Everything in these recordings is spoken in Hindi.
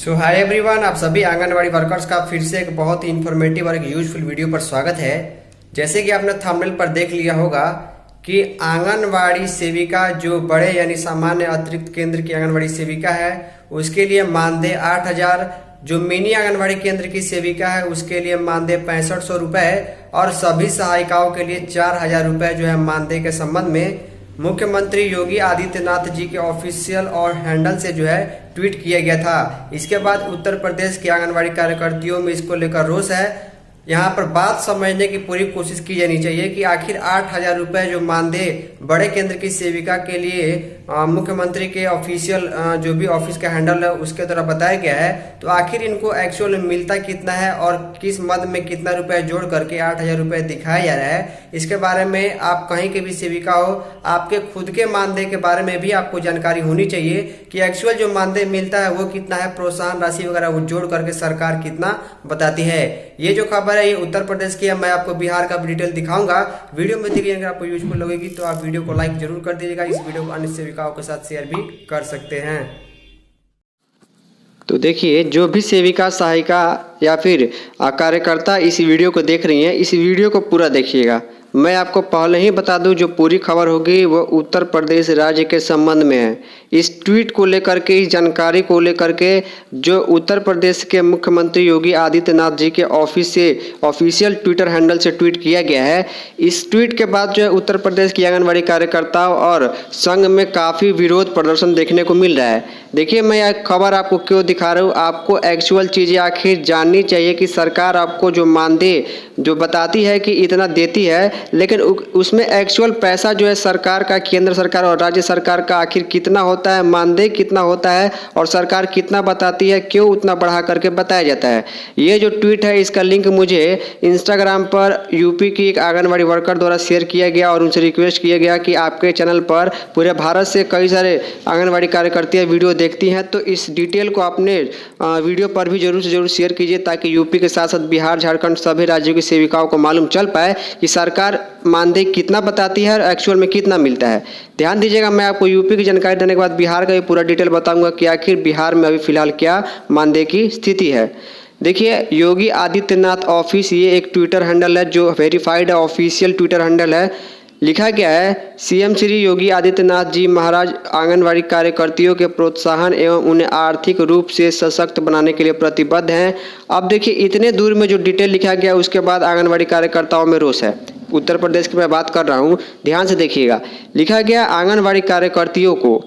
सो हाय एवरीवन, आप सभी आंगनवाड़ी वर्कर्स का फिर से एक बहुत ही इन्फॉर्मेटिव और एक यूजफुल वीडियो पर स्वागत है। जैसे कि आपने थंबनेल पर देख लिया होगा कि आंगनवाड़ी सेविका जो बड़े यानी सामान्य अतिरिक्त केंद्र की आंगनवाड़ी सेविका है उसके लिए मानदेय 8,000, जो मिनी आंगनवाड़ी केंद्र की सेविका है उसके लिए मानदेय 6500 रुपए और सभी सहायिकाओं के लिए 4,000 रुपए जो है मानदेय के संबंध में मुख्यमंत्री योगी आदित्यनाथ जी के ऑफिशियल और हैंडल से जो है ट्वीट किया गया था। इसके बाद उत्तर प्रदेश के आंगनवाड़ी कार्यकर्तियों में इसको लेकर रोष है। यहाँ पर बात समझने की पूरी कोशिश की जानी चाहिए कि आखिर 8,000 रुपए जो मानदेय बड़े केंद्र की सेविका के लिए मुख्यमंत्री के ऑफिशियल जो भी ऑफिस का हैंडल है उसके द्वारा बताया गया है, तो आखिर इनको एक्चुअल मिलता कितना है और किस मद में कितना रुपए जोड़ करके 8,000 रुपए दिखाया जा रहा है, इसके बारे में आप कहीं के भी सेविका हो आपके खुद के मानदेय के बारे में भी आपको जानकारी होनी चाहिए कि एक्चुअल जो मानदेय मिलता है वो कितना है, प्रोत्साहन राशि वगैरह वो जोड़ करके सरकार कितना बताती है। ये जो खबर है ये उत्तर प्रदेश की है, मैं आपको बिहार का भी डिटेल दिखाऊंगा। वीडियो में देखिए, अगर आपको यूजफुल लगेगी तो आप वीडियो को लाइक जरूर कर दीजिएगा। इस वीडियो को अन्य सेविकाओं के साथ शेयर भी कर सकते हैं। तो देखिए, जो भी सेविका सहायिका या फिर कार्यकर्ता इस वीडियो को देख रही हैं, इस वीडियो को पूरा देखिएगा। मैं आपको पहले ही बता दूं, जो पूरी खबर होगी वो उत्तर प्रदेश राज्य के संबंध में है। इस ट्वीट को लेकर के, इस जानकारी को लेकर के जो उत्तर प्रदेश के मुख्यमंत्री योगी आदित्यनाथ जी के ऑफिस से ऑफिशियल ट्विटर हैंडल से ट्वीट किया गया है। इस ट्वीट के बाद जो है उत्तर प्रदेश की आंगनबाड़ी कार्यकर्ताओं और संघ में काफ़ी विरोध प्रदर्शन देखने को मिल रहा है। देखिए, मैं यह खबर आपको क्यों दिखा रहा हूँ, आपको एक्चुअल चीज़ें आखिर जाननी चाहिए कि सरकार आपको जो मानदेय जो बताती है कि इतना देती है, लेकिन उसमें एक्चुअल पैसा जो है सरकार का, केंद्र सरकार और राज्य सरकार का आखिर कितना होता है, मानदेय कितना होता है और सरकार कितना बताती है, क्यों उतना बढ़ा करके बताया जाता है। ये जो ट्वीट है इसका लिंक मुझे इंस्टाग्राम पर यूपी की एक आंगनबाड़ी वर्कर द्वारा शेयर किया गया और उनसे रिक्वेस्ट किया गया कि आपके चैनल पर पूरे भारत से कई सारे आंगनबाड़ी कार्यकर्तियाँ वीडियो देखती हैं, तो इस डिटेल को अपने वीडियो पर भी जरूर से जरूर शेयर कीजिए ताकि यूपी के साथ साथ बिहार, झारखंड सभी राज्यों की सेविकाओं को मालूम चल पाए कि सरकार मानदेय कितना बताती है और एक्चुअल में कितना मिलता है। ध्यान दीजिएगा, मैं आपको यूपी की जानकारी देने के बाद बिहार का भी पूरा डिटेल बताऊंगा कि आखिर बिहार में अभी फिलहाल क्या मानदेय की स्थिति है। देखिए, योगी आदित्यनाथ ऑफिस, ये एक ट्विटर हैंडल है जो वेरीफाइड है, ऑफिशियल ट्विटर हैंडल है। लिखा गया है, सीएम श्री योगी आदित्यनाथ जी महाराज आंगनवाड़ी कार्यकर्तियों के प्रोत्साहन एवं उन्हें आर्थिक रूप से सशक्त बनाने के लिए प्रतिबद्ध हैं। अब देखिए, इतने दूर में जो डिटेल लिखा गया उसके बाद आंगनवाड़ी कार्यकर्ताओं में रोष है। उत्तर प्रदेश की मैं बात कर रहा हूँ, ध्यान से देखिएगा। लिखा गया, आंगनवाड़ी कार्यकर्तियों को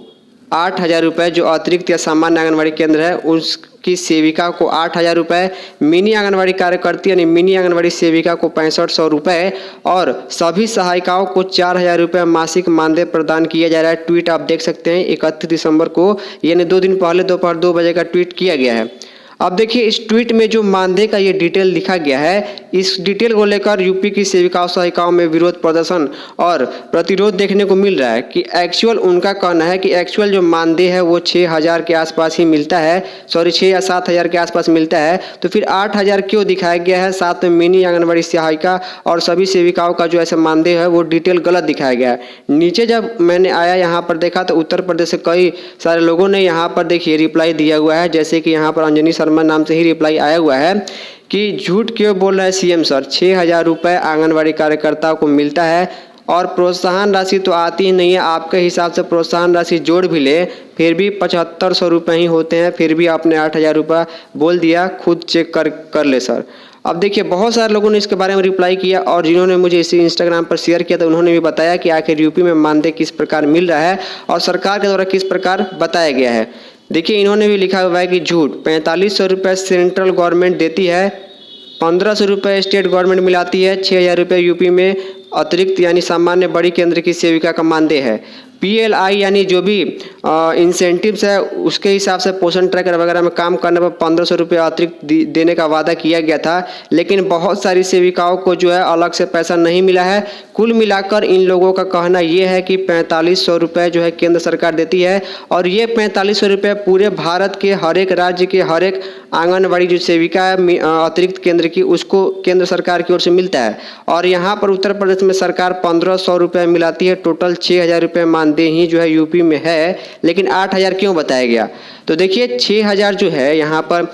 8,000 रुपये, जो अतिरिक्त या सामान्य आंगनवाड़ी केंद्र है उसकी सेविका को 8,000 रुपये, मिनी आंगनवाड़ी कार्यकर्ती यानी मिनी आंगनवाड़ी सेविका को 6500 रुपये और सभी सहायिकाओं को 4,000 रुपये मासिक मानदेय प्रदान किया जा रहा है। ट्वीट आप देख सकते हैं 31 दिसंबर को, यानी 2 दिन पहले दोपहर 2 बजे का ट्वीट किया गया है। अब देखिए, इस ट्वीट में जो मानदेय का ये डिटेल लिखा गया है, इस डिटेल को लेकर यूपी की सेविकाओं सहायिकाओं में विरोध प्रदर्शन और प्रतिरोध देखने को मिल रहा है कि एक्चुअल उनका कहना है कि एक्चुअल जो मानदेय है वो 6,000 के आसपास ही मिलता है, 6 या 7,000 के आसपास मिलता है, तो फिर 8,000 क्यों दिखाया गया है। साथ में मिनी आंगनबाड़ी सहायिका और सभी सेविकाओं का जो ऐसा मानदेय है वो डिटेल गलत दिखाया गया है। नीचे जब मैंने आया यहाँ पर देखा तो उत्तर प्रदेश से कई सारे लोगों ने यहाँ पर देखिए रिप्लाई दिया हुआ है, जैसे कि यहाँ पर अंजनी शर्मा नाम से ही रिप्लाई आया हुआ है कि झूठ क्यों बोल रहा है सीएम सर, 6,000 रुपये आंगनबाड़ी कार्यकर्ताओं को मिलता है और प्रोत्साहन राशि तो आती ही नहीं है। आपके हिसाब से प्रोत्साहन राशि जोड़ भी ले फिर भी 7,500 रुपये ही होते हैं, फिर भी आपने 8,000 रुपये बोल दिया, खुद चेक कर ले सर। अब देखिए, बहुत सारे लोगों ने इसके बारे में रिप्लाई किया और जिन्होंने मुझे इसे इंस्टाग्राम पर शेयर किया तो उन्होंने भी बताया कि आखिर यूपी में मानदेय किस प्रकार मिल रहा है और सरकार के द्वारा किस प्रकार बताया गया है। देखिए, इन्होंने भी लिखा हुआ है कि झूठ, 4500 रुपये सेंट्रल गवर्नमेंट देती है, 1500 रुपये स्टेट गवर्नमेंट मिलाती है, 6,000 रुपये यूपी में अतिरिक्त यानी सामान्य बड़ी केंद्र की सेविका का मानदेय है। PLI यानी जो भी इंसेंटिव्स है उसके हिसाब से पोषण ट्रैकर वगैरह में काम करने पर 1,500 रुपये अतिरिक्त देने का वादा किया गया था, लेकिन बहुत सारी सेविकाओं को जो है अलग से पैसा नहीं मिला है। कुल मिलाकर इन लोगों का कहना ये है कि 4,500 रुपये जो है केंद्र सरकार देती है और ये 4,500 रुपये पूरे भारत के हर एक राज्य के हर एक आंगनबाड़ी जो सेविका है अतिरिक्त केंद्र की, उसको केंद्र सरकार की ओर से मिलता है। और यहाँ पर उत्तर प्रदेश में सरकार 1,500 रुपये मिलाती है, टोटल 6,000 रुपये मानदेय ही जो है यूपी में है, लेकिन 8,000 क्यों बताया गया? तो देखिए 6,000 जो है यहाँ पर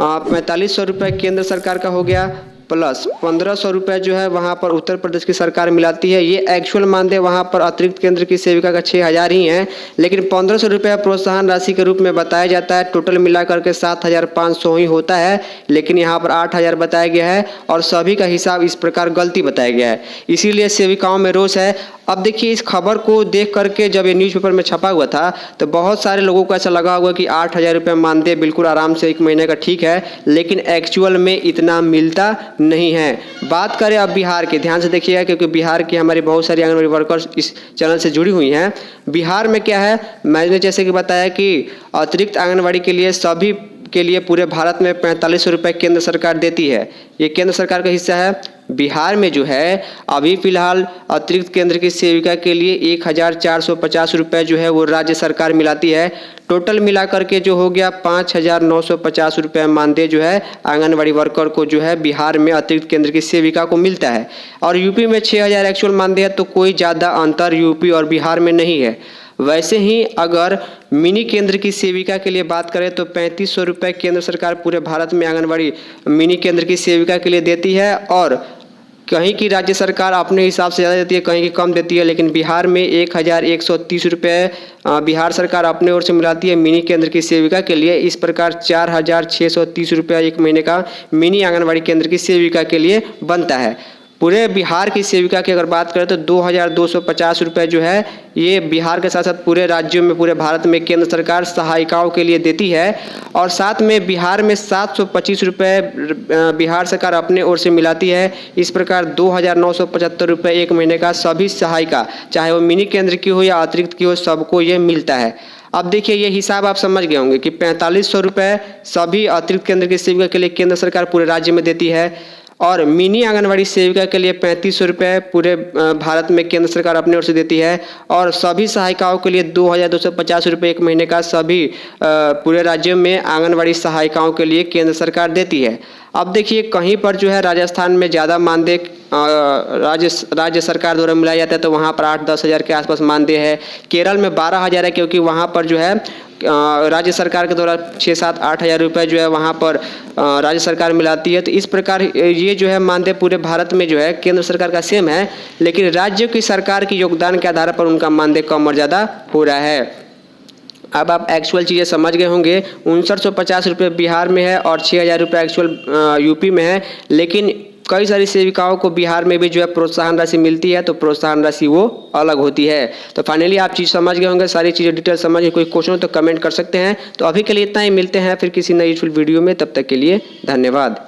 4500 रुपये केंद्र सरकार का हो गया, प्लस 1500 रुपये जो है वहाँ पर उत्तर प्रदेश की सरकार मिलाती है। ये एक्चुअल मानदेय वहाँ पर अतिरिक्त केंद्र की सेविका का 6,000 ही है, लेकिन 1500 रुपये प्रोत्साहन राशि के रूप में बताया जाता है। टोटल मिला करके 7,500 ही होता है, लेकिन यहाँ पर 8,000 बताया गया है और सभी का हिसाब इस प्रकार गलती बताया गया है, इसीलिए सेविकाओं में रोष है। अब देखिए इस खबर को देख करके जब ये न्यूज़पेपर में छपा हुआ था तो बहुत सारे लोगों को ऐसा लगा होगा कि 8,000 रुपये मानदेय बिल्कुल आराम से 1 महीने का ठीक है, लेकिन एक्चुअल में इतना मिलता नहीं है। बात करें अब बिहार के, ध्यान से देखिएगा क्योंकि बिहार की हमारी बहुत सारी आंगनबाड़ी वर्कर्स इस चैनल से जुड़ी हुई हैं। बिहार में क्या है, मैंने जैसे कि बताया कि अतिरिक्त आंगनबाड़ी के लिए सभी के लिए पूरे भारत में 4500 रुपये केंद्र सरकार देती है, ये केंद्र सरकार का हिस्सा है। बिहार में जो है अभी फिलहाल अतिरिक्त केंद्र की सेविका के लिए 1,450 रुपये जो है वो राज्य सरकार मिलाती है। टोटल मिलाकर के जो हो गया 5,950 रुपये मानदेय जो है आंगनबाड़ी वर्कर को जो है बिहार में अतिरिक्त केंद्र की सेविका को मिलता है। और यूपी में 6,000 एक्चुअल मानदेय है, तो कोई ज़्यादा अंतर यूपी और बिहार में नहीं है। वैसे ही अगर मिनी केंद्र की सेविका के लिए बात करें तो 3,500 रुपये केंद्र सरकार पूरे भारत में आंगनबाड़ी मिनी केंद्र की सेविका के लिए देती है, और कहीं की राज्य सरकार अपने हिसाब से ज़्यादा देती है, कहीं की कम देती है। लेकिन बिहार में 1,130 रुपये बिहार सरकार अपने ओर से मिलाती है मिनी केंद्र की सेविका के लिए। इस प्रकार 4,630 रुपये 1 महीने का मिनी आंगनबाड़ी केंद्र की सेविका के लिए बनता है। पूरे बिहार की सेविका की अगर बात करें तो 2,250 रुपये जो है ये बिहार के साथ साथ पूरे राज्यों में पूरे भारत में केंद्र सरकार सहायिकाओं के लिए देती है। और साथ में बिहार में 725 रुपये बिहार सरकार अपने ओर से मिलाती है। इस प्रकार 2,975 रुपये 1 महीने का सभी सहायिका, चाहे वो मिनी केंद्र की हो या अतिरिक्त की हो, सबको ये मिलता है। अब देखिए ये हिसाब आप समझ गए होंगे कि 4,500 रुपये सभी अतिरिक्त केंद्र की सेविका के लिए केंद्र सरकार पूरे राज्य में देती है, और मिनी आंगनबाड़ी सेविका के लिए 3,500 रुपये पूरे भारत में केंद्र सरकार अपने ओर से देती है, और सभी सहायिकाओं के लिए 2,250 रुपये 1 महीने का सभी पूरे राज्य में आंगनबाड़ी सहायिकाओं के लिए केंद्र सरकार देती है। अब देखिए कहीं पर जो है राजस्थान में ज़्यादा मानदेय राज्य सरकार द्वारा मिलाया जाता है, तो वहाँ पर 8-10 हज़ार के आसपास मानदेय है। केरल में 12,000 है, क्योंकि वहाँ पर जो है राज्य सरकार के द्वारा 6-7-8 हज़ार रुपये जो है वहाँ पर राज्य सरकार मिलाती है। तो इस प्रकार ये जो है मानदेय पूरे भारत में जो है केंद्र सरकार का सेम है, लेकिन राज्य की सरकार की योगदान के आधार पर उनका मानदेय कम और ज़्यादा हो रहा है। अब आप एक्चुअल चीज़ें समझ गए होंगे। 5,950 रुपये बिहार में है और 6,000 रुपये एक्चुअल यूपी में है, लेकिन कई सारी सेविकाओं को बिहार में भी जो है प्रोत्साहन राशि मिलती है, तो प्रोत्साहन राशि वो अलग होती है। तो फाइनली आप चीज़ समझ गए होंगे, सारी चीज़ें डिटेल समझ गए। कोई क्वेश्चन हो तो कमेंट कर सकते हैं। तो अभी के लिए इतना ही, मिलते हैं फिर किसी नई यूजफुल वीडियो में, तब तक के लिए धन्यवाद।